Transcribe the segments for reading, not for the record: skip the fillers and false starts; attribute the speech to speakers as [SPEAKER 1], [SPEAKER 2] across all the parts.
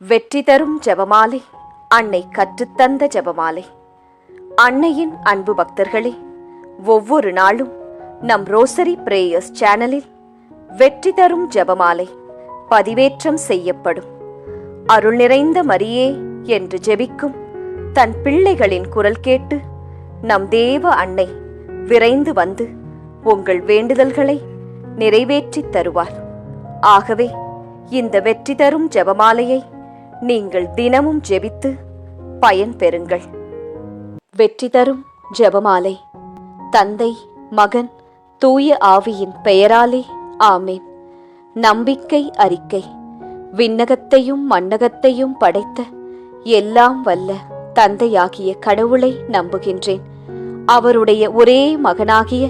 [SPEAKER 1] வெற்றி தரும் ஜெபமாலை, அன்னை கற்றுத்தந்த ஜெபமாலை. அன்னையின் அன்பு பக்தர்களே, ஒவ்வொரு நாளும் நம் ரோசரி பிரேயர்ஸ் சேனலில் வெற்றி தரும் ஜெபமாலை பதிவேற்றம் செய்யப்படும். அருள் நிறைந்த மரியே என்று ஜெபிக்கும் தன் பிள்ளைகளின் குரல் கேட்டு நம் தேவ அன்னை விரைந்து வந்து உங்கள் வேண்டுதல்களை நிறைவேற்றித் தருவார். ஆகவே இந்த வெற்றி தரும் ஜெபமாலையை நீங்கள் தினமும் ஜெபித்து பயன் பெறுங்கள். வெற்றி தரும் ஜெபமாலை. தந்தை, மகன், தூய ஆவியின் பெயராலே ஆமேன். நம்பிக்கை அறிக்கை. விண்ணகத்தையும் மண்ணகத்தையும் படைத்த எல்லாம் வல்ல தந்தையாகிய கடவுளை நம்புகின்றேன். அவருடைய ஒரே மகனாகிய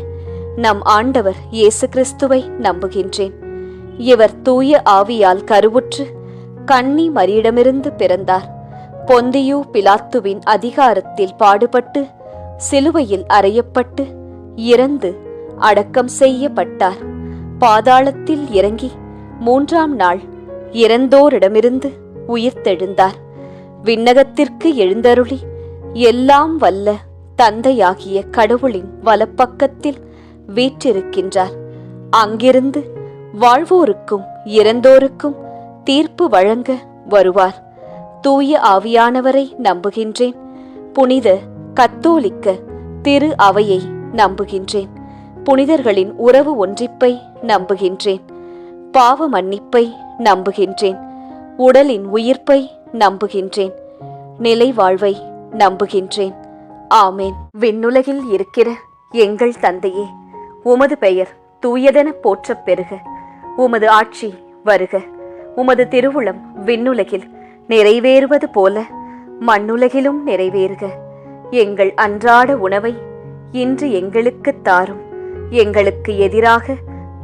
[SPEAKER 1] நம் ஆண்டவர் இயேசு கிறிஸ்துவை நம்புகின்றேன். இவர் தூய ஆவியால் கருவுற்று கன்னி மரியிடமிருந்து பிறந்தார். பொந்தியு பிலாத்துவின் அதிகாரத்தில் பாடுபட்டு சிலுவையில் அறையப்பட்டு இறந்து அடக்கம் செய்யப்பட்டார். பாதாளத்தில் இறங்கி 3ஆம் நாள் இறந்தோரிடமிருந்து உயிர்த்தெழுந்தார். விண்ணகத்திற்கு எழுந்தருளி எல்லாம் வல்ல தந்தையாகிய கடவுளின் வலப்பக்கத்தில் வீற்றிருக்கின்றார். அங்கிருந்து வாழ்வோருக்கும் இறந்தோருக்கும் தீர்ப்பு வழங்க வருவார். தூய ஆவியானவரை நம்புகின்றேன். புனித கத்தோலிக்க திரு அவையை நம்புகின்றேன். புனிதர்களின் உறவு ஒன்றிப்பை நம்புகின்றேன். பாவ மன்னிப்பை நம்புகின்றேன். உடலின் உயிர்ப்பை நம்புகின்றேன். நிலை வாழ்வை நம்புகின்றேன். ஆமேன். விண்ணுலகில் இருக்கிற எங்கள் தந்தையே, உமது பெயர் தூயதென போற்றப் பெறுக. உமது ஆட்சி வருக. உமது திருவுளம் விண்ணுலகில் நிறைவேறுவது போல மண்ணுலகிலும் நிறைவேறுக. எங்கள் அன்றாட உணவை இன்று எங்களுக்கு தாரும். எங்களுக்கு எதிராக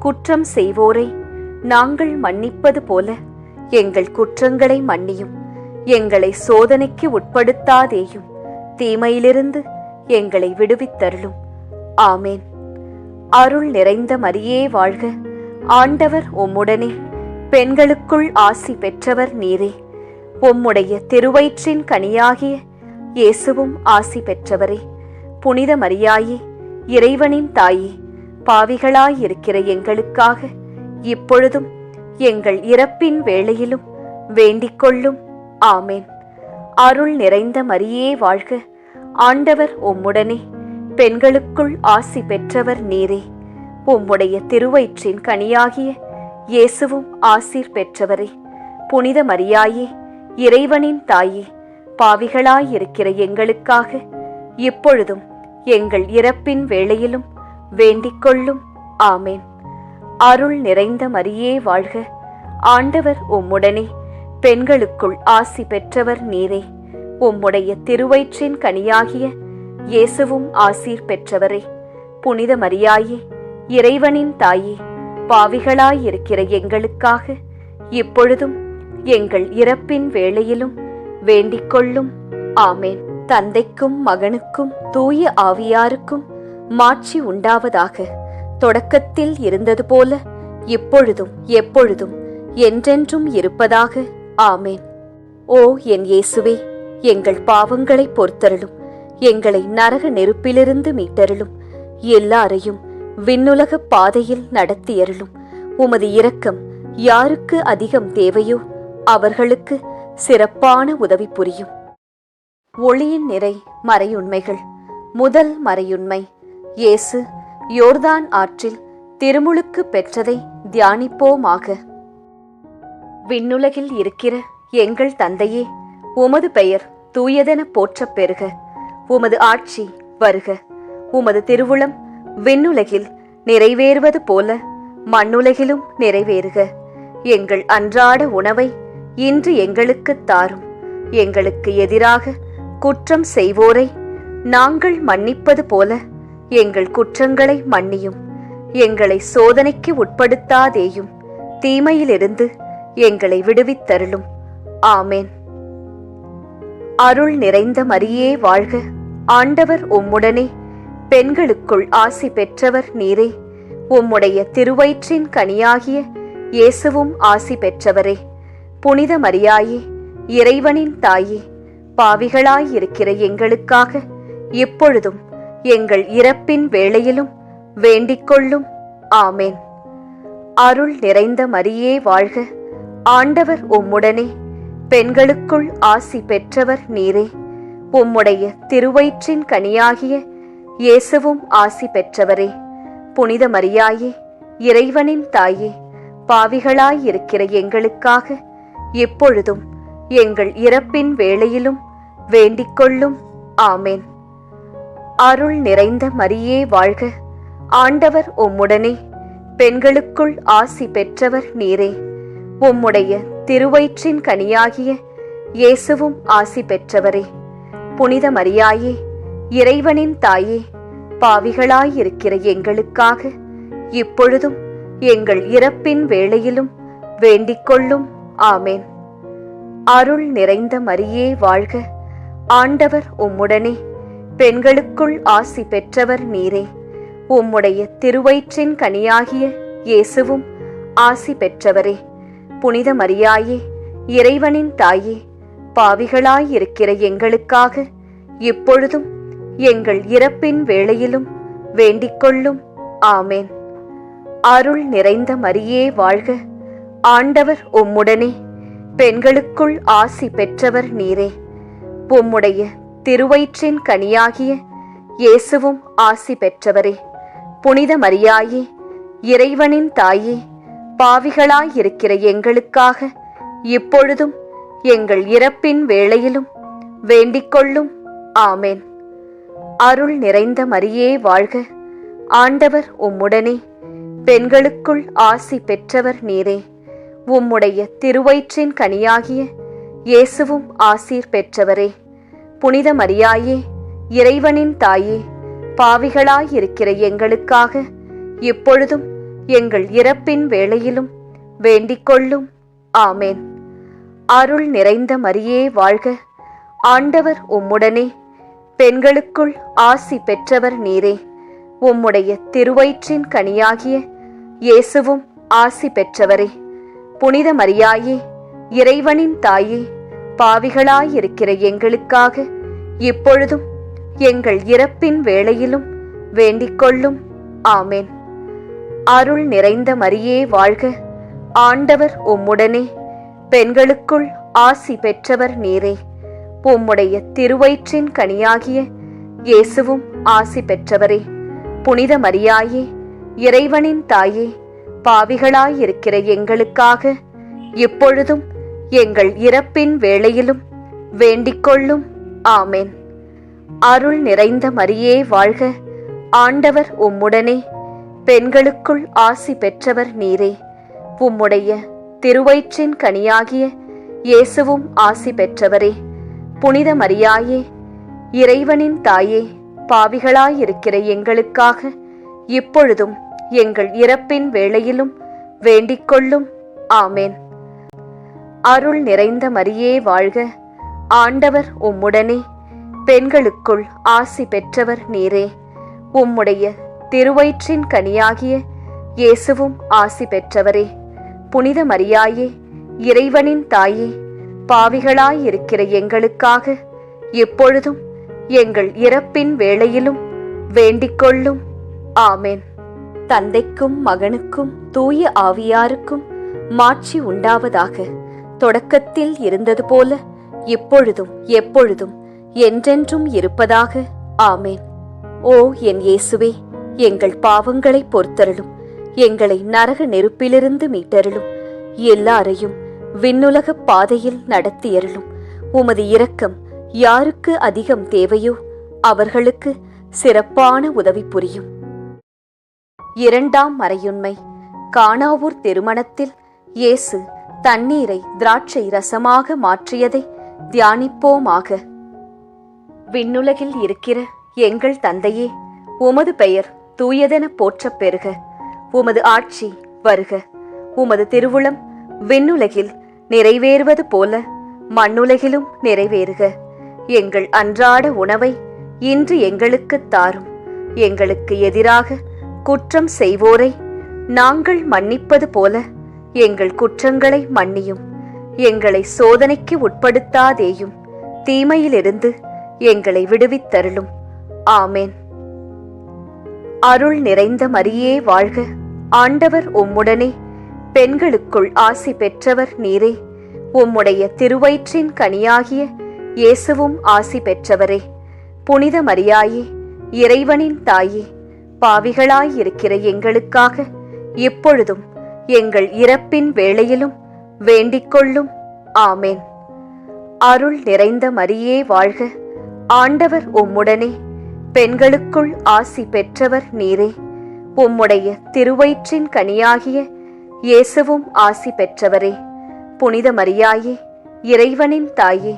[SPEAKER 1] குற்றம் செய்வோரை நாங்கள் மன்னிப்பது போல எங்கள் குற்றங்களை மன்னியும். எங்களை சோதனைக்கு உட்படுத்தாதேயும், தீமையிலிருந்து எங்களை விடுவித்தருளும். ஆமேன். அருள் நிறைந்த மரியே வாழ்க. ஆண்டவர் உம்முடனே. பெண்களுக்குள் ஆசி பெற்றவர் நீரே. உம்முடைய திருவயிற்றின் கனியாகிய இயேசுவும் ஆசி பெற்றவரே. புனித மரியாயே, இறைவனின் தாயே, பாவிகளாயிருக்கிற எங்களுக்காக இப்பொழுதும் எங்கள் இறப்பின் வேளையிலும் வேண்டிக்கொள்ளும். ஆமேன். அருள் நிறைந்த மரியே வாழ்க. ஆண்டவர் உம்முடனே. பெண்களுக்குள் ஆசி பெற்றவர் நீரே. உம்முடைய திருவயிற்றின் கனியாகிய இயேசுவும் ஆசீர் பெற்றவரே. புனித மரியாயே, இறைவனின் தாயே, பாவிகளாயிருக்கிற எங்களுக்காக இப்பொழுதும் எங்கள் இறப்பின் வேளையிலும் வேண்டிக்கொள்ளும். ஆமேன். அருள் நிறைந்த மரியே வாழ்க. ஆண்டவர் உம்முடனே. பெண்களுக்குள் ஆசி பெற்றவர் நீரே. உம்முடைய திருவயிற்றின் கனியாகிய இயேசுவும் ஆசீர் பெற்றவரே. புனித மரியாயே, இறைவனின் தாயே, பாவிகளாயிருக்கிற எங்களுக்காக இப்பொழுதும் எங்கள் இறப்பின் வேளையிலும் வேண்டிக்கொள்ளும். ஆமேன். தந்தைக்கும் மகனுக்கும் தூய ஆவியாருக்கும் மாட்சி உண்டாவதாக. தொடக்கத்தில் இருந்தது போல இப்பொழுதும் எப்பொழுதும் என்றென்றும் இருப்பதாக. ஆமேன். ஓ என் இயேசுவே, எங்கள் பாவங்களை பொறுத்தருளும். எங்களை நரக நெருப்பிலிருந்து மீட்டருளும். எல்லாரையும் விண்ணுலக பாதையில் நடத்தியருளும். உமது இரக்கம் யாருக்கு அதிகம் தேவையோ அவர்களுக்கு சிறப்பான உதவி புரியும். ஒளியின் நிறை மறையுண்மைகள். முதல் மறையுண்மை, இயேசு யோர்தான் ஆற்றில் திருமுழுக்கு பெற்றதை தியானிப்போமாக. விண்ணுலகில் இருக்கிற எங்கள் தந்தையே, உமது பெயர் தூயதென போற்றப் பெறுக. உமது ஆட்சி வருக. உமது திருவுளம் விண்ணுலகில் நிறைவேறுவது போல மண்ணுலகிலும் நிறைவேறுக. எங்கள் அன்றாட உணவை இன்று எங்களுக்கு தாரும். எங்களுக்கு எதிராக குற்றம் செய்வோரை நாங்கள் மன்னிப்பது போல எங்கள் குற்றங்களை மன்னியும். எங்களை சோதனைக்கு உட்படுத்தாதேயும், தீமையிலிருந்து எங்களை விடுவித்தருளும். ஆமேன். அருள் நிறைந்த மரியே வாழ்க. ஆண்டவர் உம்முடனே. பெண்களுக்குள் ஆசி பெற்றவர் நீரே. உம்முடைய திருவயிற்றின் கனியாகிய இயேசுவும் ஆசி பெற்றவரே. புனித மரியாயே, இறைவனின் தாயே, பாவிகளாயிருக்கிற எங்களுக்காக இப்பொழுதும் எங்கள் இறப்பின் வேளையிலும் வேண்டிக்கொள்ளும். ஆமேன். அருள் நிறைந்த மரியே வாழ்க, ஆண்டவர் உம்முடனே, பெண்களுக்குள் ஆசி பெற்றவர் நீரே. உம்முடைய திருவயிற்றின் கனியாகிய இயேசுவும் ஆசி பெற்றவரே. புனித மரியாயே, இறைவனின் தாயே, பாவிகளாயிருக்கிற எங்களுக்காக இப்பொழுதும் எங்கள் இறப்பின் வேளையிலும் வேண்டிக்கொள்ளும். ஆமேன். அருள் நிறைந்த மரியே வாழ்க, ஆண்டவர் உம்முடனே, பெண்களுக்குள் ஆசி பெற்றவர் நீரே. உம்முடைய திருவயிற்றின் கனியாகிய இயேசுவும் ஆசி பெற்றவரே. புனித மரியாயே, இறைவனின் தாயே, பாவிகளாயிருக்கிற எங்களுக்காக இப்பொழுதும் எங்கள் இறப்பின் வேளையிலும் வேண்டிக்கொள்ளும். ஆமேன். அருள் நிறைந்த மரியே வாழ்க, ஆண்டவர் உம்முடனே, பெண்களுக்குள் ஆசி பெற்றவர் நீரே. உம்முடைய திருவயிற்றின் கனியாகிய இயேசுவும் ஆசி பெற்றவரே. புனித மரியாயே, இறைவனின் தாயே, பாவிகளாயிருக்கிற எங்களுக்காக இப்பொழுதும் எங்கள் இறப்பின் வேளையிலும் வேண்டிக்கொள்ளும். ஆமேன். அருள் நிறைந்த மரியே வாழ்க, ஆண்டவர் உம்முடனே, பெண்களுக்குள் ஆசி பெற்றவர் நீரே. உம்முடைய திருவயிற்றின் கனியாகிய இயேசுவும் ஆசி பெற்றவரே. புனித மரியாயே, இறைவனின் தாயே, பாவிகளாயிருக்கிற எங்களுக்காக இப்பொழுதும் எங்கள் இறப்பின் வேளையிலும் வேண்டிக்கொள்ளும். ஆமேன். அருள் நிறைந்த மரியே வாழ்க, ஆண்டவர் உம்முடனே, பெண்களுக்குள் ஆசி பெற்றவர் நீரே. உம்முடைய திருவயிற்றின் கனியாகிய இயேசுவும் ஆசீர் பெற்றவரே. புனித மரியாயே, இறைவனின் தாயே, பாவிகளாயிருக்கிற எங்களுக்காக இப்பொழுதும் எங்கள் இறப்பின் வேளையிலும் வேண்டிக்கொள்ளும். ஆமேன். அருள் நிறைந்த மரியே வாழ்க, ஆண்டவர் உம்முடனே, பெண்களுக்குள் ஆசி பெற்றவர் நீரே. உம்முடைய திருவயிற்றின் கனியாகிய இயேசுவும் ஆசி பெற்றவரே. புனித மரியாயே, இறைவனின் தாயே, பாவிகளாயிருக்கிற எங்களுக்காக இப்பொழுதும் எங்கள் இறப்பின் வேளையிலும் வேண்டிக்கொள்ளும். ஆமேன். அருள் நிறைந்த மரியே வாழ்க, ஆண்டவர் உம்முடனே, பெண்களுக்குள் ஆசி பெற்றவர் நீரே. உம்முடைய திருவயிற்றின் கனியாகிய இயேசுவும் ஆசி பெற்றவரே. புனித மரியாயே, இறைவனின் தாயே, பாவிகளாயிருக்கிற எங்களுக்காக இப்பொழுதும் எங்கள் இறப்பின் வேளையிலும் வேண்டிக்கொள்ளும். ஆமேன். அருள் நிறைந்த மரியே வாழ்க, ஆண்டவர் உம்முடனே, பெண்களுக்குள் ஆசி பெற்றவர் நீரே. உம்முடைய திருவயிற்றின் கனியாகிய இயேசுவும் ஆசி பெற்றவரே. புனித மரியாயே, இறைவனின் தாயே, பாவிகளாயிருக்கிற எங்களுக்காக இப்பொழுதும் எங்கள் இறப்பின் வேளையிலும் வேண்டிக்கொள்ளும். ஆமேன். அருள் நிறைந்த மரியே வாழ்க, ஆண்டவர் உம்முடனே, பெண்களுக்குள் ஆசி பெற்றவர் நீரே. உம்முடைய திருவயிற்றின் கனியாகிய இயேசுவும் ஆசி பெற்றவரே. புனித மரியாயே, இறைவனின் தாயே, பாவிகளாயிருக்கிற எங்களுக்காக இப்பொழுதும் எங்கள் இறப்பின் வேளையிலும் வேண்டிக்கொள்ளும். ஆமேன். தந்தைக்கும் மகனுக்கும் தூய ஆவியாருக்கும் மாட்சி உண்டாவதாக. தொடக்கத்தில் இருந்தது போல இப்பொழுதும் எப்பொழுதும் என்றென்றும் இருப்பதாக. ஆமேன். ஓ என் இயேசுவே, எங்கள் பாவங்களை பொறுத்தருளும், எங்களை நரக நெருப்பிலிருந்து மீட்டருளும், எல்லாரையும் விண்ணுலக பாதையில் நடத்தியருளும். உமது இரக்கம் யாருக்கு அதிகம் தேவையோ அவர்களுக்கு சிறப்பான உதவி புரியும். இரண்டாம் மறையுண்மை. கானாவூர் திருமணத்தில் இயேசு தண்ணீரை திராட்சை ரசமாக மாற்றியதை தியானிப்போமாக. விண்ணுலகில் இருக்கிற எங்கள் தந்தையே, உமது பெயர் தூயதென போற்றப் பெறுக. உமது ஆட்சி வருக. உமது திருவுளம் விண்ணுலகில் நிறைவேறுவது போல மண்ணுலகிலும் நிறைவேறுக. எங்கள் அன்றாட உணவை இன்று எங்களுக்குத் தாரும். எங்களுக்கு எதிராக குற்றம் செய்வோரை நாங்கள் மன்னிப்பது போல எங்கள் குற்றங்களை மன்னியும். எங்களை சோதனைக்கு உட்படுத்தாதேயும், தீமையிலிருந்து எங்களை விடுவித்தருளும். ஆமேன். அருள் நிறைந்த மரியே வாழ்க, ஆண்டவர் உம்முடனே, பெண்களுக்குள் ஆசி பெற்றவர் நீரே. உம்முடைய திருவயிற்றின் கனியாகிய இயேசுவும் ஆசி பெற்றவரே. புனித மரியாயே, இறைவனின் தாயே, பாவிகளாயிருக்கிற எங்களுக்காக எப்பொழுதும் எங்கள் இறப்பின் வேளையிலும் வேண்டிக்கொள்ளும். ஆமேன். அருள் நிறைந்த மரியே வாழ்க, ஆண்டவர் உம்முடனே, பெண்களுக்குள் ஆசி பெற்றவர் நீரே. உம்முடைய திருவயிற்றின் கனியாகிய இயேசுவும் ஆசி பெற்றவரே. புனித மரியாயே, இறைவனின் தாயே,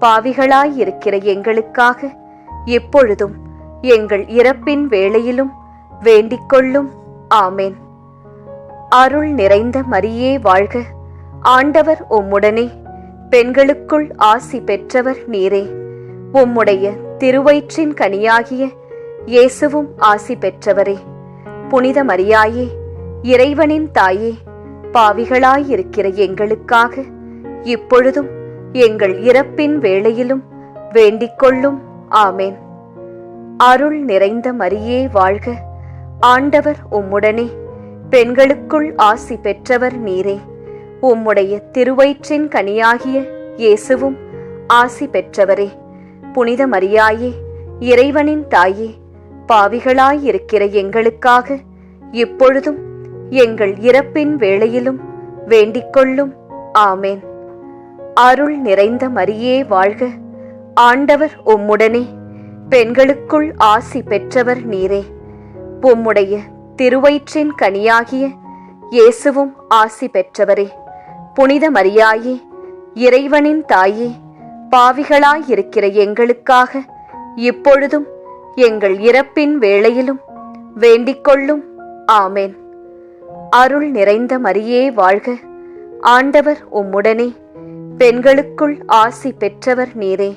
[SPEAKER 1] பாவிகளாயிருக்கிற எங்களுக்காக எப்பொழுதும் எங்கள் இறப்பின் வேளையிலும் வேண்டிக்கொள்ளும். ஆமேன். அருள் நிறைந்த மரியே வாழ்க, ஆண்டவர் உம்முடனே, பெண்களுக்குள் ஆசி பெற்றவர் நீரே. உம்முடைய திருவயிற்றின் கனியாகிய இயேசுவும் ஆசி பெற்றவரே. புனித மரியாயே, இறைவனின் தாயே, பாவிகளாயிருக்கிற எங்களுக்காக இப்பொழுதும் எங்கள் இறப்பின் வேளையிலும் வேண்டிக்கொள்ளும். ஆமேன். அருள் நிறைந்த மரியே வாழ்க, ஆண்டவர் உம்முடனே, பெண்களுக்குள் ஆசி பெற்றவர் நீரே. உம்முடைய திருவயிற்றின் கனியாகிய இயேசுவும் ஆசி பெற்றவரே. புனித மரியாயே, இறைவனின் தாயே, பாவிகளாயிருக்கிற எங்களுக்காக இப்பொழுதும் எங்கள் இறப்பின் வேளையிலும் வேண்டிக்கொள்ளும். ஆமேன். அருள் நிறைந்த மரியே வாழ்க, ஆண்டவர் உம்முடனே, பெண்களுக்குள் ஆசி பெற்றவர் நீரே. உம்முடைய திருவயிற்றின் கனியாகிய இயேசுவும் ஆசி பெற்றவரே. புனித மரியாயே, இறைவனின் தாயே, பாவிகளாயிருக்கிற எங்களுக்காக இப்பொழுதும் எங்கள் இறப்பின் வேளையிலும் வேண்டிக்கொள்ளும். ஆமேன். அருள் நிறைந்த மரியே வாழ்க, ஆண்டவர் உம்முடனே, பெண்களுக்குள் ஆசி பெற்றவர் நீரே.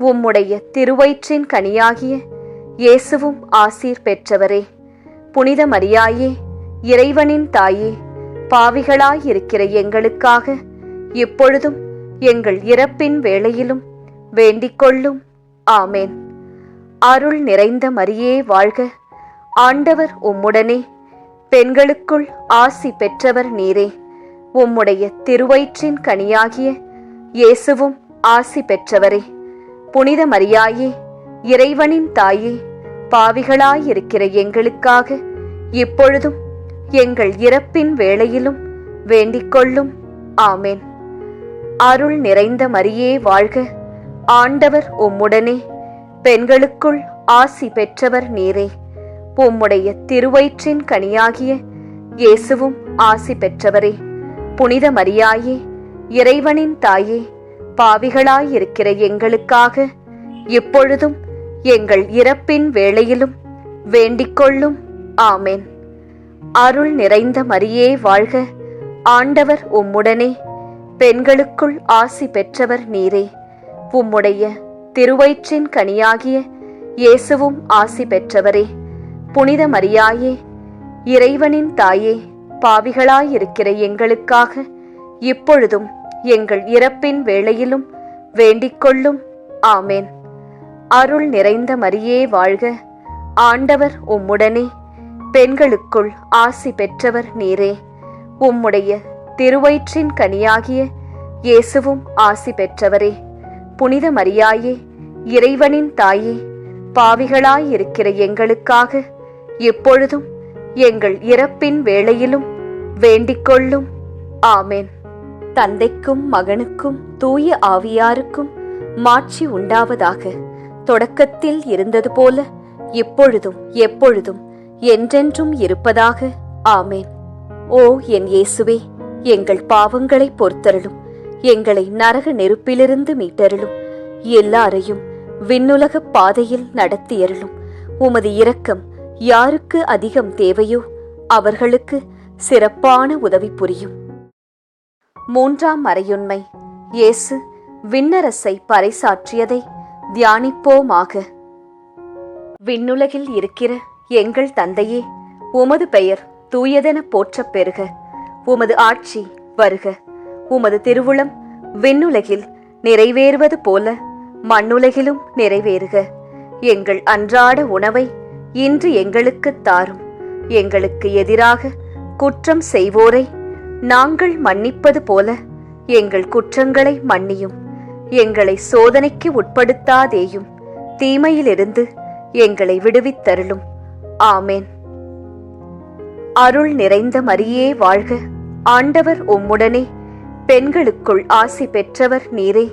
[SPEAKER 1] உம்முடைய திருவயிற்றின் கனியாகிய இயேசுவும் ஆசீர் பெற்றவரே. புனித மரியாயே, இறைவனின் தாயே, பாவிகளாயிருக்கிற எங்களுக்காக இப்பொழுதும் எங்கள் இறப்பின் வேளையிலும் வேண்டிக்கொள்ளும். ஆமேன். அருள் நிறைந்த மரியே வாழ்க, ஆண்டவர் உம்முடனே, பெண்களுக்குள் ஆசி பெற்றவர் நீரே. உம்முடைய திருவயிற்றின் கனியாகிய இயேசுவும் ஆசி பெற்றவரே. புனித மரியாயே, இறைவனின் தாயே, பாவிகளாயிருக்கிற எங்களுக்காக இப்பொழுதும் எங்கள் இறப்பின் வேளையிலும் வேண்டிக்கொள்ளும். ஆமேன். அருள் நிறைந்த மரியே வாழ்க, ஆண்டவர் உம்முடனே, பெண்களுக்குள் ஆசி பெற்றவர் நீரே. உம்முடைய திருவயிற்றின் கனியாகிய இயேசுவும் ஆசி பெற்றவரே. புனித மரியாயே, இறைவனின் தாயே, பாவிகளாயிருக்கிற எங்களுக்காக இப்பொழுதும் எங்கள் இறப்பின் வேளையிலும் வேண்டிக்கொள்ளும். ஆமேன். அருள் நிறைந்த மரியே வாழ்க, ஆண்டவர் உம்முடனே, பெண்களுக்குள் ஆசி பெற்றவர் நீரே. உம்முடைய திருவயிற்றின் கனியாகிய இயேசுவும் ஆசி பெற்றவரே. புனித மரியாயே, இறைவனின் தாயே, பாவிகளாயிருக்கிற எங்களுக்காக இப்பொழுதும் எங்கள் இறப்பின் வேளையிலும் வேண்டிக்கொள்ளும். ஆமேன். அருள் நிறைந்த மரியே வாழ்க, ஆண்டவர் உம்முடனே, பெண்களுக்குள் ஆசி பெற்றவர் நீரே. உம்முடைய திருவயிற்றின் கனியாகிய இயேசுவும் ஆசி பெற்றவரே. புனித மரியாயே, இறைவனின் தாயே, பாவிகளாயிருக்கிற எங்களுக்காக எப்பொழுதும் எங்கள் இறப்பின் வேளையிலும் வேண்டிக்கொள்ளும். ஆமேன். தந்தைக்கும் மகனுக்கும் தூய ஆவியாருக்கும் மாட்சி உண்டாவதாக. தொடக்கத்தில் இருந்தது போல இப்பொழுதும் எப்பொழுதும் என்றென்றும் இருப்பதாக. ஆமேன். ஓ என் இயேசுவே, எங்கள் பாவங்களை பொறுத்தருளும், எங்களை நரக நெருப்பிலிருந்து மீட்டருளும், எல்லாரையும் விண்ணுலக பாதையில் நடத்தியருளும். உமது இரக்கம் யாருக்கு அதிகம் தேவையோ அவர்களுக்கு சிறப்பான உதவி புரியும். மூன்றாம் மறையுண்மை, இயேசு விண்ணரசை பறைசாற்றியதை தியானிப்போமாக. விண்ணுலகில் இருக்கிற எங்கள் தந்தையே, உமது பெயர் தூயதென போற்றப் பெறுக. உமது ஆட்சி வருக. உமது திருவுளம் விண்ணுலகில் நிறைவேறுவது போல மண்ணுலகிலும் நிறைவேறுக. எங்கள் அன்றாட உணவை இன்று எங்களுக்குத் தாரும். எங்களுக்கு எதிராக குற்றம் செய்வோரை நாங்கள் மன்னிப்பது போல எங்கள் குற்றங்களை மன்னியும். எங்களை சோதனைக்கு உட்படுத்தாதேயும், தீமையிலிருந்து எங்களை விடுவித்தருளும். ஆமேன். அருள் நிறைந்த மரியே வாழ்க. ஆண்டவர் உம்முடனே, பெண்களுக்குள் ஆசி பெற்றவர் நீரே.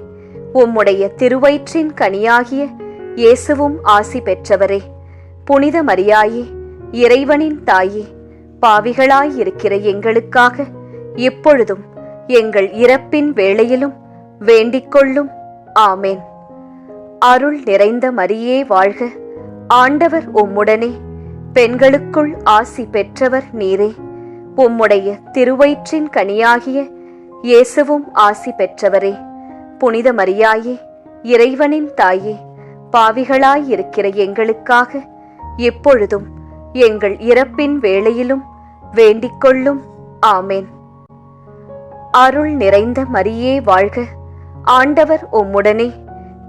[SPEAKER 1] உம்முடைய திருவயிற்றின் கனியாகிய இயேசுவும் ஆசி பெற்றவரே. புனித மரியாயே, இறைவனின் தாயே, பாவிகளாயிருக்கிற எங்களுக்காக இப்பொழுதும் எங்கள் இறப்பின் வேளையிலும் வேண்டிக்கொள்ளும். ஆமேன். அருள் நிறைந்த மரியே வாழ்க. ஆண்டவர் உம்முடனே, பெண்களுக்குள் ஆசி பெற்றவர் நீரே. உம்முடைய திருவயிற்றின் கனியாகிய இயேசுவும் ஆசி பெற்றவரே. புனித மரியாயே, இறைவனின் தாயே, பாவிகளாயிருக்கிற எங்களுக்காக இப்பொழுதும் எங்கள் இறப்பின் வேளையிலும் வேண்டிக்கொள்ளும். ஆமேன். அருள் நிறைந்த மரியே வாழ்க. ஆண்டவர் உம்முடனே,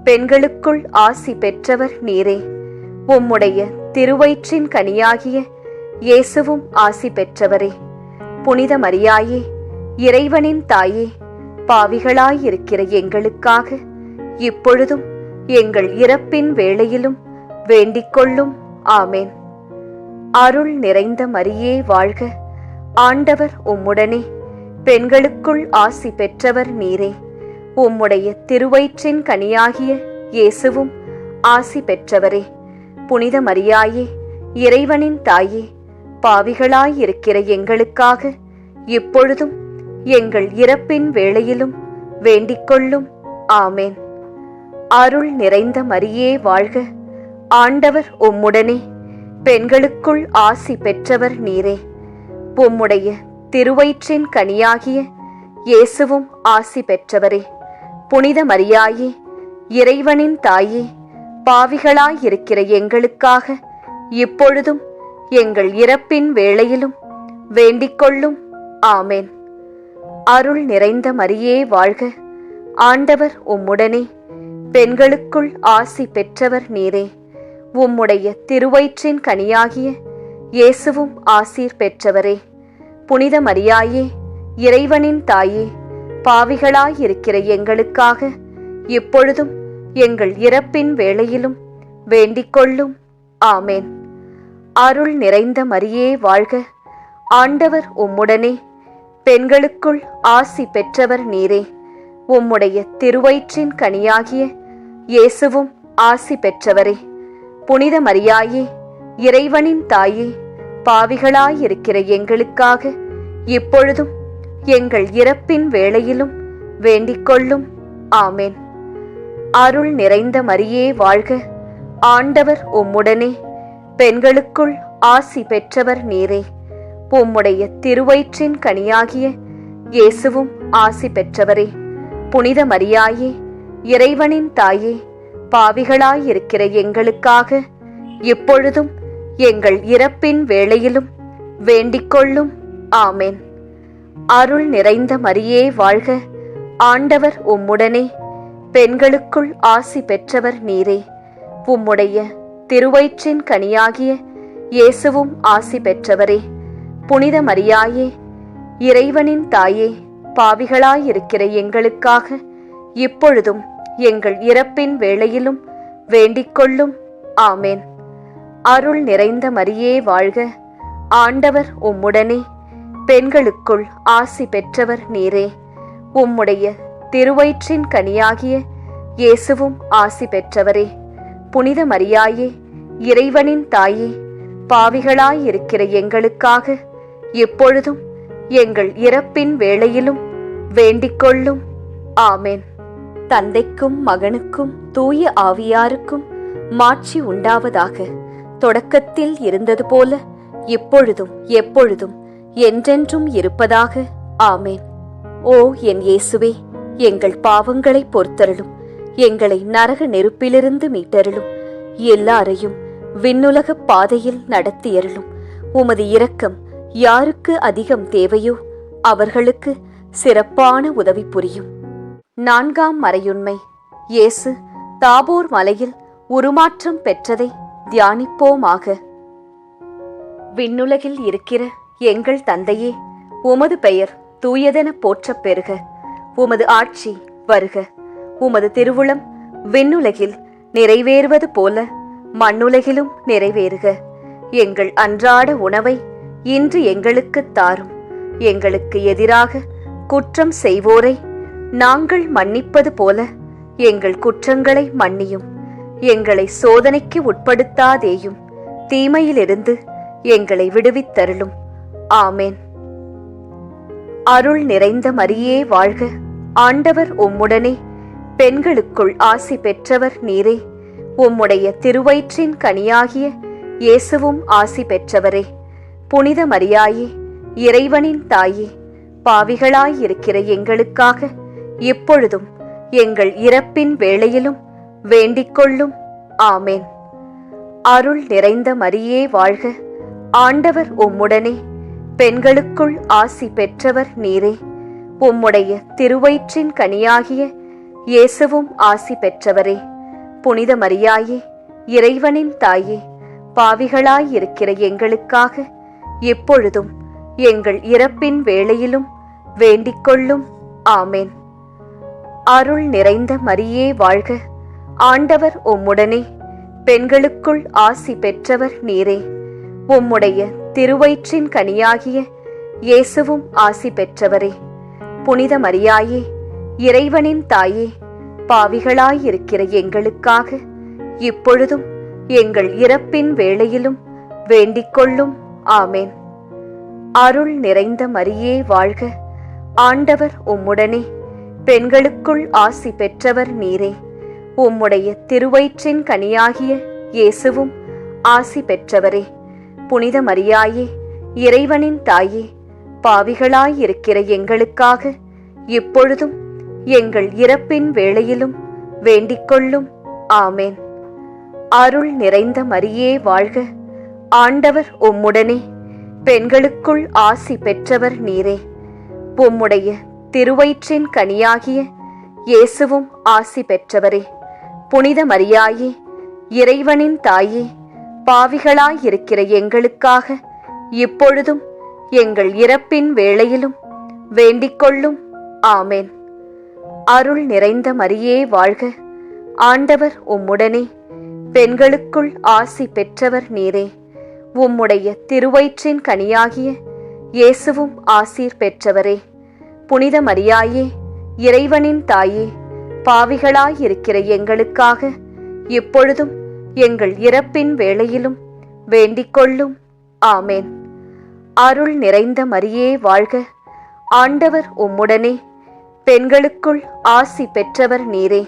[SPEAKER 1] பெண்களுக்குள் ஆசி பெற்றவர் நீரே. உம்முடைய திருவயிற்றின் கனியாகிய இயேசுவும் ஆசி பெற்றவரே. புனித மரியாயே, இறைவனின் தாயே, பாவிகளாயிருக்கிற எங்களுக்காக இப்பொழுதும் எங்கள் இறப்பின் வேளையிலும் வேண்டிக்கொள்ளும். ஆமேன். அருள் நிறைந்த மரியே வாழ்க. ஆண்டவர் உம்முடனே, பெண்களுக்குள் ஆசி பெற்றவர் நீரே. உம்முடைய திருவயிற்றின் கனியாகிய இயேசுவும் ஆசி பெற்றவரே. புனித மரியாயே, இறைவனின் தாயே, பாவிகளாயிருக்கிற எங்களுக்காக இப்பொழுதும் எங்கள் இறப்பின் வேளையிலும் வேண்டிக்கொள்ளும். ஆமேன். அருள் நிறைந்த மரியே வாழ்க. ஆண்டவர் உம்முடனே, பெண்களுக்குள் ஆசி பெற்றவர் நீரே. உம்முடைய திருவயிற்றின் கனியாகிய இயேசுவும் ஆசி பெற்றவரே. புனித மரியாயே, இறைவனின் தாயே, பாவிகளாயிருக்கிற எங்களுக்காக இப்பொழுதும் எங்கள் இறப்பின் வேளையிலும் வேண்டிக்கொள்ளும். ஆமேன். அருள் நிறைந்த மரியே வாழ்க. ஆண்டவர் உம்முடனே, பெண்களுக்குள் ஆசி பெற்றவர் நீரே. உம்முடைய திருவயிற்றின் கனியாகிய இயேசுவும் ஆசீர் பெற்றவரே. புனித மரியாயே, இறைவனின் தாயே, பாவிகளாயிருக்கிற எங்களுக்காக இப்பொழுதும் எங்கள் இறப்பின் வேளையிலும் வேண்டிக்கொள்ளும். ஆமேன். அருள் நிறைந்த மரியே வாழ்க. ஆண்டவர் உம்முடனே, பெண்களுக்குள் ஆசி பெற்றவர் நீரே. உம்முடைய திருவயிற்றின் கனியாகிய இயேசுவும் ஆசி பெற்றவரே. புனித மரியாயே, இறைவனின் தாயே, பாவிகளாயிருக்கிற எங்களுக்காக இப்பொழுதும் எங்கள் இறப்பின் வேளையிலும் வேண்டிக்கொள்ளும். ஆமேன். அருள் நிறைந்த மரியே வாழ்க. ஆண்டவர் உம்முடனே, பெண்களுக்குள் ஆசி பெற்றவர் நீரே. உம்முடைய திருவயிற்றின் கனியாகிய இயேசுவும் ஆசி பெற்றவரே. புனித மரியாயே, இறைவனின் தாயே, பாவிகளாயிருக்கிற எங்களுக்காக இப்பொழுதும் எங்கள் இறப்பின் வேளையிலும் வேண்டிக்கொள்ளும். ஆமேன். அருள் நிறைந்த மரியே வாழ்க. ஆண்டவர் உம்முடனே, பெண்களுக்குள் ஆசி பெற்றவர் நீரே. உம்முடைய திருவயிற்றின் கனியாகிய இயேசுவும் ஆசி பெற்றவரே. புனித மரியாயே, இறைவனின் தாயே, பாவிகளாயிருக்கிற எங்களுக்காக இப்பொழுதும் எங்கள் இறப்பின் வேளையிலும் வேண்டிக்கொள்ளும். ஆமேன். அருள் நிறைந்த மரியே வாழ்க. ஆண்டவர் உம்முடனே, பெண்களுக்குள் ஆசி பெற்றவர் நீரே. உம்முடைய திருவயிற்றின் கனியாகிய இயேசுவும் ஆசி பெற்றவரே. புனித மரியாயே, இறைவனின் தாயே, பாவிகளாயிருக்கிற எங்களுக்காக இப்பொழுதும் எங்கள் இறப்பின் வேளையிலும் வேண்டிக்கொள்ளும். ஆமேன். தந்தைக்கும் மகனுக்கும் தூய ஆவியாருக்கும் மாட்சி உண்டாவதாக. தொடக்கத்தில் இருந்தது போல இப்பொழுதும் எப்பொழுதும் என்றென்றும் இருப்பதாக. ஆமேன். ஓ என் இயேசுவே, எங்கள் பாவங்களை பொறுத்தருளும். எங்களை நரக நெருப்பிலிருந்து மீட்டருளும். எல்லாரையும் விண்ணுலக பாதையில் நடத்தியருளும். உமது இரக்கம் யாருக்கு அதிகம் தேவையோ அவர்களுக்கு சிறப்பான உதவி புரியும். 4ஆம் மறையுண்மை. இயேசு தாபோர் மலையில் உருமாற்றம் பெற்றதை தியானிப்போமாக. விண்ணுலகில் இருக்கிற எங்கள் தந்தையே, உமது பெயர் தூயதென போற்றப் பெறுக. உமது ஆட்சி வருக. உமது திருவுளம் விண்ணுலகில் நிறைவேறுவது போல மண்ணுலகிலும் நிறைவேறுக. எங்கள் அன்றாட உணவை இன்று எங்களுக்குத் தாரும். எங்களுக்கு எதிராக குற்றம் செய்வோரை நாங்கள் மன்னிப்பது போல எங்கள் குற்றங்களை மன்னியும். எங்களை சோதனைக்கு உட்படுத்தாதேயும், தீமையிலிருந்து எங்களை விடுவித்தருளும். ஆமேன். அருள் நிறைந்த மரியே வாழ்க. ஆண்டவர் உம்முடனே, பெண்களுக்குள் ஆசி பெற்றவர் நீரே. உம்முடைய திருவயிற்றின் கனியாகிய இயேசுவும் ஆசி பெற்றவரே. புனித மரியாயே, இறைவனின் தாயே, பாவிகளாயிருக்கிற எங்களுக்காக இப்பொழுதும் எங்கள் இறப்பின் வேளையிலும் வேண்டிக்கொள்ளும். ஆமேன். அருள் நிறைந்த மரியே வாழ்க. ஆண்டவர் உம்முடனே, பெண்களுக்குள் ஆசி பெற்றவர் நீரே. உம்முடைய திருவயிற்றின் கனியாகிய இயேசுவும் ஆசி பெற்றவரே. புனித மரியாயே, இறைவனின் தாயே, பாவிகளாயிருக்கிற எங்களுக்காக எப்பொழுதும் எங்கள் இறப்பின் வேளையிலும் வேண்டிக்கொள்ளும். ஆமேன். அருள் நிறைந்த மரியே வாழ்க. ஆண்டவர் உம்முடனே, பெண்களுக்குள் ஆசி பெற்றவர் நீரே. உம்முடைய திருவயிற்றின் கனியாகிய இயேசுவும் ஆசி பெற்றவரே. புனித மரியாயே, இறைவனின் தாயே, பாவிகளாயிருக்கிற எங்களுக்காக இப்பொழுதும் எங்கள் இறப்பின் வேளையிலும் வேண்டிக்கொள்ளும். ஆமேன். அருள் நிறைந்த மரியே வாழ்க. ஆண்டவர் உம்முடனே, பெண்களுக்குள் ஆசி பெற்றவர் நீரே. உம்முடைய திருவயிற்றின் கனியாகிய இயேசுவும் ஆசி பெற்றவரே. புனித மரியாயே, இறைவனின் தாயே, பாவிகளாயிருக்கிற எங்களுக்காக இப்பொழுதும் எங்கள் இறப்பின் வேளையிலும் வேண்டிக்கொள்ளும். ஆமேன். அருள் நிறைந்த மரியே வாழ்க. ஆண்டவர் உம்முடனே, பெண்களுக்குள் ஆசி பெற்றவர் நீரே. உம்முடைய திருவயிற்றின் கனியாகிய இயேசுவும் ஆசி பெற்றவரே. புனித மரியாயே, இறைவனின் தாயே, பாவிகளாயிருக்கிற எங்களுக்காக இப்பொழுதும் எங்கள் இறப்பின் வேளையிலும் வேண்டிக்கொள்ளும். ஆமேன். அருள் நிறைந்த மரியே வாழ்க. ஆண்டவர் உம்முடனே, பெண்களுக்குள் ஆசி பெற்றவர் நீரே. உம்முடைய திருவயிற்றின் கனியாகிய இயேசுவும் ஆசீர் பெற்றவரே. புனித மரியாயே, இறைவனின் தாயே, பாவிகளாயிருக்கிற எங்களுக்காக இப்பொழுதும் எங்கள் இறப்பின் வேளையிலும் வேண்டிக்கொள்ளும். ஆமேன். அருள் நிறைந்த மரியே வாழ்க. ஆண்டவர் உம்முடனே, பெண்களுக்குள் ஆசி பெற்றவர் நீரே.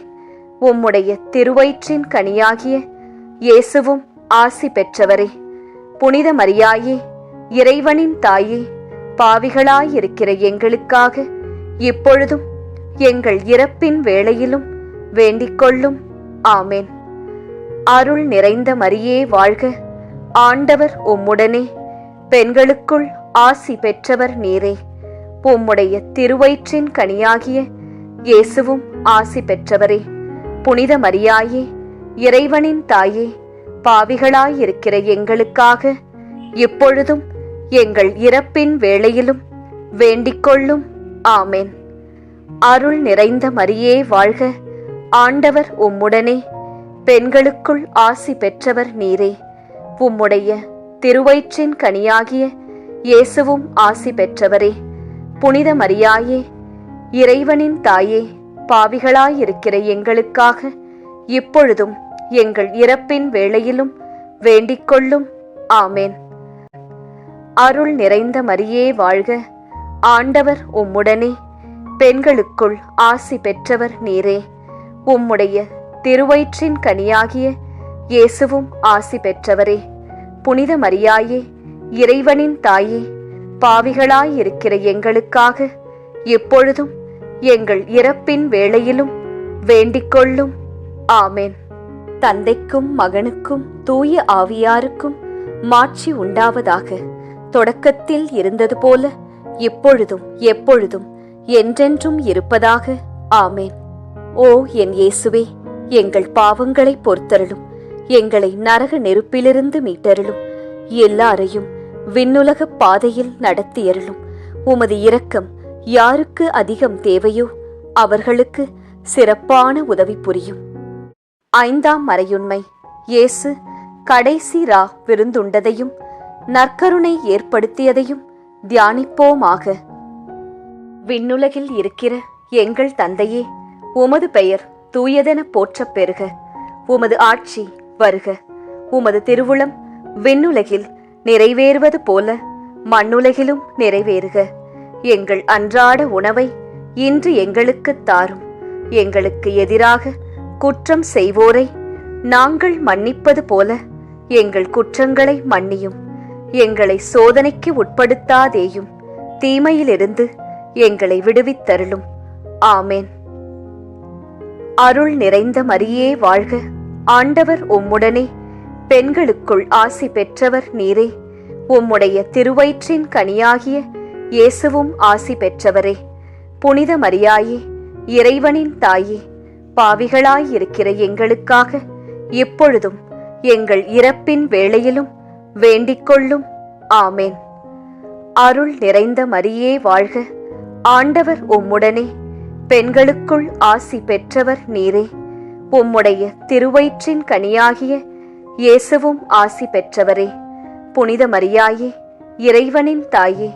[SPEAKER 1] உம்முடைய திருவயிற்றின் கனியாகிய இயேசுவும் ஆசி பெற்றவரே. புனித மரியாயே, இறைவனின் தாயே, பாவிகளாயிருக்கிற எங்களுக்காக இப்பொழுதும் எங்கள் இறப்பின் வேளையிலும் வேண்டிக்கொள்ளும். ஆமேன். அருள் நிறைந்த மரியே வாழ்க. ஆண்டவர் உம்முடனே, பெண்களுக்குள் ஆசி பெற்றவர் நீரே. உம்முடைய திருவயிற்றின் கனியாகிய இயேசுவும் ஆசி பெற்றவரே. புனித மரியாயே, இறைவனின் தாயே, பாவிகளாயிருக்கிற எங்களுக்காக இப்பொழுதும் எங்கள் இறப்பின் வேளையிலும் வேண்டிக்கொள்ளும். ஆமேன். அருள் நிறைந்த மரியே வாழ்க. ஆண்டவர் உம்முடனே, பெண்களுக்குள் ஆசி பெற்றவர் நீரே. உம்முடைய திருவயிற்றின் கனியாகிய இயேசுவும் ஆசி பெற்றவரே. புனித மரியாயே, இறைவனின் தாயே, பாவிகளாயிருக்கிற எங்களுக்காக இப்பொழுதும் எங்கள் இறப்பின் வேளையிலும் வேண்டிக்கொள்ளும். ஆமேன். அருள் நிறைந்த மரியே வாழ்க. ஆண்டவர் உம்முடனே, பெண்களுக்குள் ஆசி பெற்றவர் நீரே. உம்முடைய திருவயிற்றின் கனியாகிய இயேசுவும் ஆசி பெற்றவரே. புனித மரியாயே, இறைவனின் தாயே, பாவிகளாயிருக்கிற எங்களுக்காக எப்பொழுதும் எங்கள் இறப்பின் வேளையிலும் வேண்டிக்கொள்ளும். ஆமேன். தந்தைக்கும் மகனுக்கும் தூய ஆவியாருக்கும் மாட்சி உண்டாவதாக. தொடக்கத்தில் இருந்தது போல இப்பொழுதும் எப்பொழுதும் என்றென்றும் இருப்பதாக. ஆமேன். ஓ என் இயேசுவே, எங்கள் பாவங்களை பொறுத்தருளும், எங்களை நரக நெருப்பிலிருந்து மீட்டருளும், எல்லாரையும் விண்ணுலக பாதையில் நடத்தியருளும். உமது இரக்கம் யாருக்கு அதிகம் தேவையோ அவர்களுக்கு சிறப்பான உதவி புரியும். 5ஆம் மறையுண்மை. இயேசு கடைசி விருந்துண்டதையும் நற்கருணை ஏற்படுத்தியதையும் தியானிப்போமாக. விண்ணுலகில் இருக்கிற எங்கள் தந்தையே, உமது பெயர் தூயதென போற்றப் பெறுக. உமது ஆட்சி வருக. உமது திருவுளம் விண்ணுலகில் நிறைவேறுவது போல மண்ணுலகிலும் நிறைவேறுக. எங்கள் அன்றாட உணவை இன்று எங்களுக்குத் தாரும். எங்களுக்கு எதிராக குற்றம் செய்வோரை நாங்கள் மன்னிப்பது போல எங்கள் குற்றங்களை மன்னியும். எங்களை சோதனைக்கு உட்படுத்தாதேயும், தீமையிலிருந்து எங்களை விடுவித்தருளும். ஆமேன். அருள் நிறைந்த மரியே வாழ்க. ஆண்டவர் உம்முடனே, பெண்களுக்குள் ஆசி பெற்றவர் நீரே. உம்முடைய திருவயிற்றின் கனியாகிய இயேசுவும் ஆசி பெற்றவரே. புனித மரியாயே, இறைவனின் தாயே, பாவிகளாயிருக்கிற எங்களுக்காக இப்பொழுதும் எங்கள் இறப்பின் வேளையிலும் வேண்டிக்கொள்ளும். ஆமேன். அருள் நிறைந்த மரியே வாழ்க. ஆண்டவர் உம்முடனே, பெண்களுக்குள் ஆசி பெற்றவர் நீரே. உம்முடைய திருவயிற்றின் கனியாகிய இயேசுவும் ஆசி பெற்றவரே. புனித மரியாயே, இறைவனின் தாயே,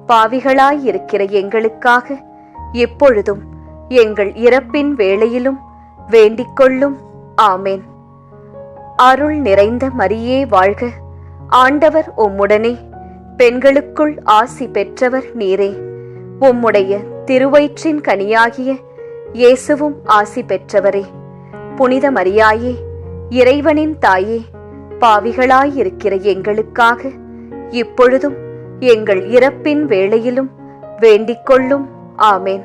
[SPEAKER 1] பாவிகளாயிருக்கிற எங்களுக்காக இப்பொழுதும் எங்கள் இறப்பின் வேளையிலும் வேண்டிக்கொள்ளும். ஆமேன். அருள் நிறைந்த மரியே வாழ்க. ஆண்டவர் உம்முடனே, பெண்களுக்குள் ஆசி பெற்றவர் நீரே. உம்முடைய திருவயிற்றின் கனியாகிய இயேசுவும் ஆசி பெற்றவரே. புனித மரியாயே, இறைவனின் தாயே, பாவிகளாயிருக்கிற எங்களுக்காக இப்பொழுதும் எங்கள் இறப்பின் வேளையிலும் வேண்டிக்கொள்ளும். ஆமேன்.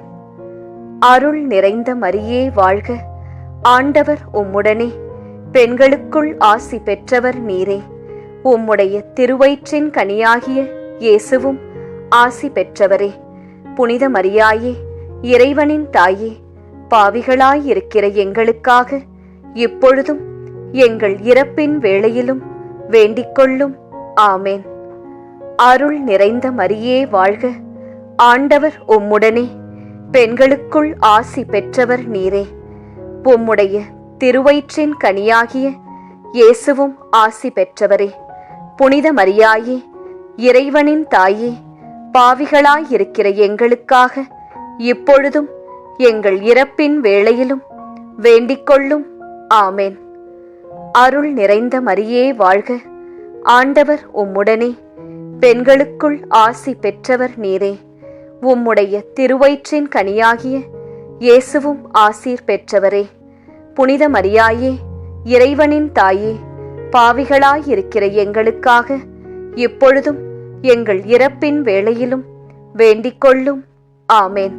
[SPEAKER 1] அருள் நிறைந்த மரியே வாழ்க. ஆண்டவர் உம்முடனே, பெண்களுக்குள் ஆசி பெற்றவர் நீரே. உம்முடைய திருவயிற்றின் கனியாகிய இயேசுவும் ஆசி பெற்றவரே. புனித மரியாயே, இறைவனின் தாயே, பாவிகளாயிருக்கிற எங்களுக்காக இப்பொழுதும் எங்கள் இறப்பின் வேளையிலும் வேண்டிக்கொள்ளும். ஆமேன். அருள் நிறைந்த மரியே வாழ்க. ஆண்டவர் உம்முடனே, பெண்களுக்குள் ஆசி பெற்றவர் நீரே. உம்முடைய திருவயிற்றின் கனியாகிய இயேசுவும் ஆசி பெற்றவரே. புனித மரியாயே, இறைவனின் தாயே, பாவிகளாயிருக்கிற எங்களுக்காக இப்பொழுதும் எங்கள் இறப்பின் வேளையிலும் வேண்டிக்கொள்ளும். ஆமேன். அருள் நிறைந்த மரியே வாழ்க. ஆண்டவர் உம்முடனே, பெண்களுக்குள் ஆசி பெற்றவர் நீரே. உம்முடைய திருவயிற்றின் கனியாகிய இயேசுவும் ஆசீர் பெற்றவரே. புனித மரியாயே, இறைவனின் தாயே, பாவிகளாயிருக்கிற எங்களுக்காக இப்பொழுதும் எங்கள் இறப்பின் வேளையிலும் வேண்டிக்கொள்ளும். ஆமேன்.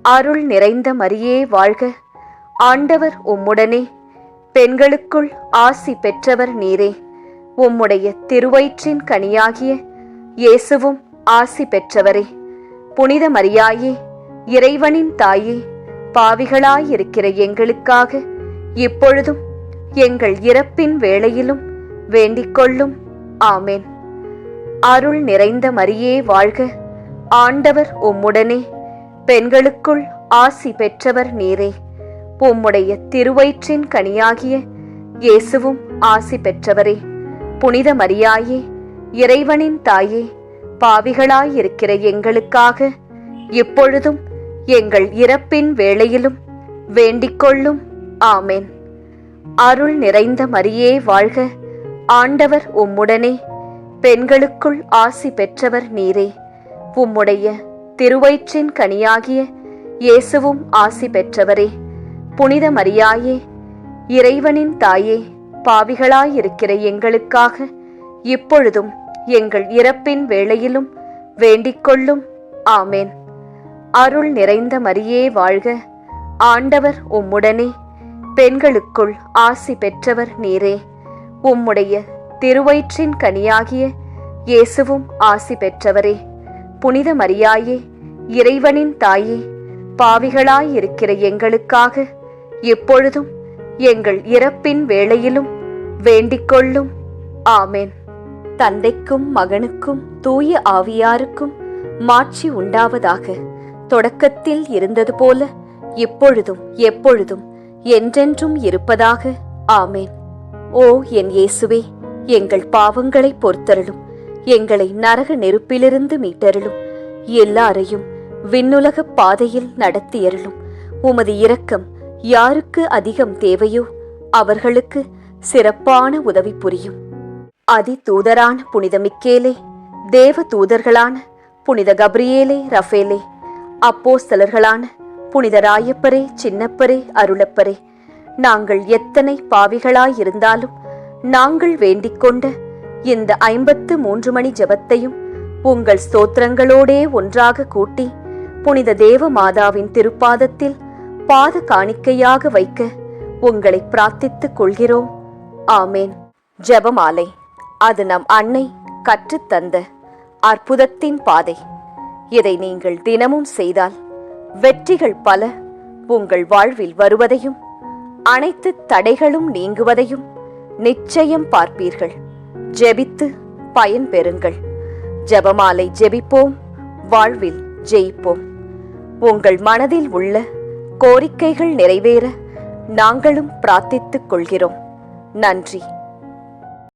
[SPEAKER 1] அருள் நிறைந்த மரியே வாழ்க. ஆண்டவர் உம்முடனே, பெண்களுக்குள் ஆசி பெற்றவர் நீரே. உம்முடைய திருவயிற்றின் கனியாகிய இயேசுவும் ஆசி பெற்றவரே. புனித மரியாயே, இறைவனின் தாயே, பாவிகளாயிருக்கிற எங்களுக்காக இப்பொழுதும் எங்கள் இறப்பின் வேளையிலும் வேண்டிக்கொள்ளும். ஆமேன். அருள் நிறைந்த மரியே வாழ்க. ஆண்டவர் உம்முடனே, பெண்களுக்குள் ஆசி பெற்றவர் நீரே. உம்முடைய திருவயிற்றின் கனியாகிய இயேசுவும் ஆசி பெற்றவரே. புனித மரியாயே, இறைவனின் தாயே, பாவிகளாயிருக்கிற எங்களுக்காக இப்பொழுதும் எங்கள் இறப்பின் வேளையிலும் வேண்டிக்கொள்ளும். ஆமேன். அருள் நிறைந்த மரியே வாழ்க. ஆண்டவர் உம்முடனே, பெண்களுக்குள் ஆசி பெற்றவர் நீரே. உம்முடைய திருவயிற்றின் கனியாகிய இயேசுவும் ஆசி பெற்றவரே. புனித மரியாயே, இறைவனின் தாயே, பாவிகளாயிருக்கிற எங்களுக்காக இப்பொழுதும் எங்கள் இறப்பின் வேளையிலும் வேண்டிக்கொள்ளும். ஆமேன். அருள் நிறைந்த மரியே வாழ்க. ஆண்டவர் உம்முடனே, பெண்களுக்குள் ஆசி பெற்றவர் நீரே. உம்முடைய திருவயிற்றின் கனியாகிய இயேசுவும் ஆசி பெற்றவரே. புனித மரியாயே, இறைவனின் தாயே, பாவிகளாயிருக்கிற எங்களுக்காக எப்பொழுதும் எங்கள் இறப்பின் வேளையிலும் வேண்டிக் கொள்ளும். ஆமென். தந்தைக்கும் மகனுக்கும் தூய ஆவியாருக்கும் மாட்சி உண்டாவதாக. தொடக்கத்தில் இருந்தது போல இப்பொழுதும் எப்பொழுதும் என்றென்றும் இருப்பதாக. ஆமென். ஓ என் இயேசுவே, எங்கள் பாவங்களை பொறுத்தருளும். எங்களை நரக நெருப்பிலிருந்து மீட்டருளும். எல்லாரையும் விண்ணுலக பாதையில் நடத்தியருளும். உமது இரக்கம் யாருக்கு அதிகம் தேவையோ அவர்களுக்கு சிறப்பான உதவி புரியும். அதி தூதரான புனித மிக்கேலே, தேவ தூதர்களான புனித கப்ரியேலே, ரஃபேலே, அப்போஸ்தலர்களான புனித ராயப்பரே, சின்னப்பரே, அருளப்பரே, நாங்கள் எத்தனை பாவிகளாயிருந்தாலும் நாங்கள் வேண்டிக் கொண்ட இந்த 53 மணி ஜெபத்தையும் உங்கள் ஸ்தோத்திரங்களோடே ஒன்றாக கூட்டி புனித தேவ மாதாவின் திருப்பாதத்தில் பாத காணிக்கையாக வைக்க உங்களை பிரார்த்தித்துக் கொள்கிறோம். ஆமேன். ஜெபமாலை. அது நம் அன்னை கற்றுத்தந்த அற்புதத்தின் பாதை. இதை நீங்கள் தினமும் செய்தால் வெற்றிகள் பல உங்கள் வாழ்வில் வருவதையும் அனைத்து தடைகளும் நீங்குவதையும் நிச்சயம் பார்ப்பீர்கள். ஜெபித்து பயன் பெறுங்கள். ஜெபமாலை ஜெபிப்போம், வாழ்வில் ஜெயிப்போம். உங்கள் மனதில் உள்ள கோரிக்கைகள் நிறைவேற நாங்களும் பிரார்த்தித்துக் கொள்கிறோம். நன்றி.